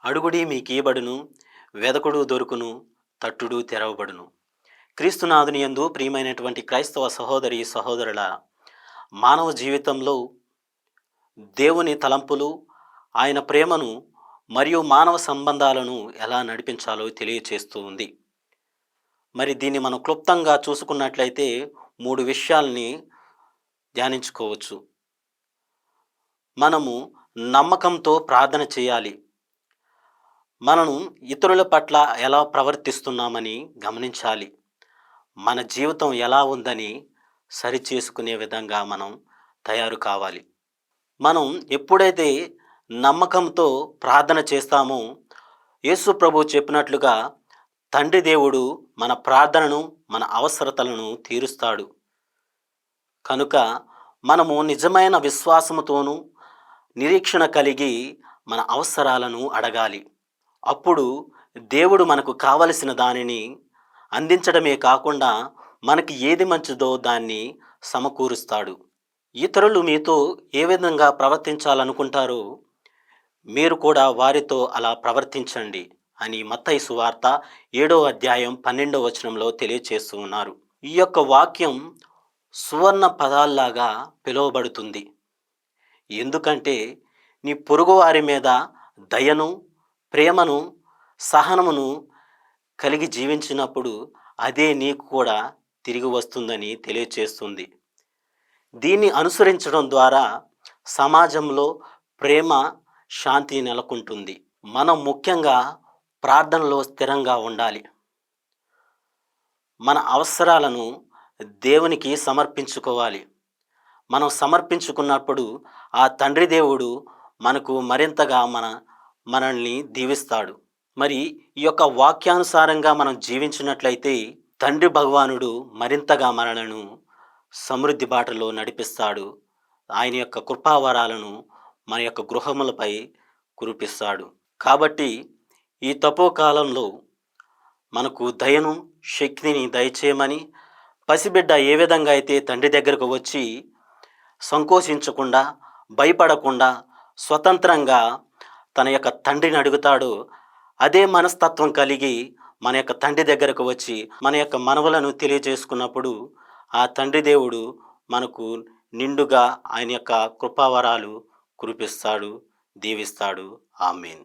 అడుగుడి మీకీయబడును, వెదకుడు దొరుకును, తట్టుడు తెరవబడును. క్రీస్తునాథుని యందు ప్రియమైనటువంటి క్రైస్తవ సహోదరి సహోదరుల మానవ జీవితంలో దేవుని తలంపులు, ఆయన ప్రేమను మరియు మానవ సంబంధాలను ఎలా నడిపించాలో తెలియచేస్తూ ఉంది. మరి దీన్ని మనం క్లుప్తంగా చూసుకున్నట్లయితే 3 విషయాల్ని ధ్యానించుకోవచ్చు. మనము నమ్మకంతో ప్రార్థన చేయాలి. మనము ఇతరుల పట్ల ఎలా ప్రవర్తిస్తున్నామని గమనించాలి. మన జీవితం ఎలా ఉందని సరిచేసుకునే విధంగా మనం తయారు కావాలి. మనం ఎప్పుడైతే నమ్మకంతో ప్రార్థన చేస్తామో యేసు ప్రభు చెప్పినట్లుగా తండ్రి దేవుడు మన ప్రార్థనను, మన అవసరతలను తీరుస్తాడు. కనుక మనము నిజమైన విశ్వాసముతోనూ నిరీక్షణ కలిగి మన అవసరాలను అడగాలి. అప్పుడు దేవుడు మనకు కావలసిన దానిని అందించడమే కాకుండా మనకి ఏది మంచిదో దాన్ని సమకూరుస్తాడు. ఇతరులు మీతో ఏ విధంగా ప్రవర్తించాలనుకుంటారో మీరు కూడా వారితో అలా ప్రవర్తించండి అని మత్తయి సువార్త 7వ అధ్యాయం 12వ వచనంలో తెలియచేస్తూ ఉన్నారు. ఈ యొక్క వాక్యం సువర్ణ పదాల్లాగా పిలువబడుతుంది. ఎందుకంటే నీ పొరుగువారి మీద దయను, ప్రేమను, సహనమును కలిగి జీవించినప్పుడు అదే నీకు కూడా తిరిగి వస్తుందని తెలియచేస్తుంది. దీన్ని అనుసరించడం ద్వారా సమాజంలో ప్రేమ, శాంతి నెలకొంటుంది. మనం ముఖ్యంగా ప్రార్థనలో స్థిరంగా ఉండాలి. మన అవసరాలను దేవునికి సమర్పించుకోవాలి. మనం సమర్పించుకున్నప్పుడు ఆ తండ్రి దేవుడు మనకు మరింతగా మనల్ని దీవిస్తాడు. మరి ఈ యొక్క వాక్యానుసారంగా మనం జీవించినట్లయితే తండ్రి భగవానుడు మరింతగా మనలను సమృద్ధి బాటలో నడిపిస్తాడు. ఆయన యొక్క కృపావరాలను మన యొక్క గృహములపై కురిపిస్తాడు. కాబట్టి ఈ తపోకాలంలో మనకు దయను, శక్తిని దయచేయమని, పసిబిడ్డ ఏ విధంగా అయితే తండ్రి దగ్గరకు వచ్చి సంకోచించకుండా, భయపడకుండా, స్వతంత్రంగా తన యొక్క తండ్రిని అడుగుతాడో అదే మనస్తత్వం కలిగి మన యొక్క తండ్రి దగ్గరకు వచ్చి మన యొక్క మనవులను తెలియజేసుకున్నప్పుడు ఆ తండ్రి దేవుడు మనకు నిండుగా ఆయన యొక్క కృపావరాలు కురిపిస్తాడు, దీవిస్తాడు. ఆమేన్.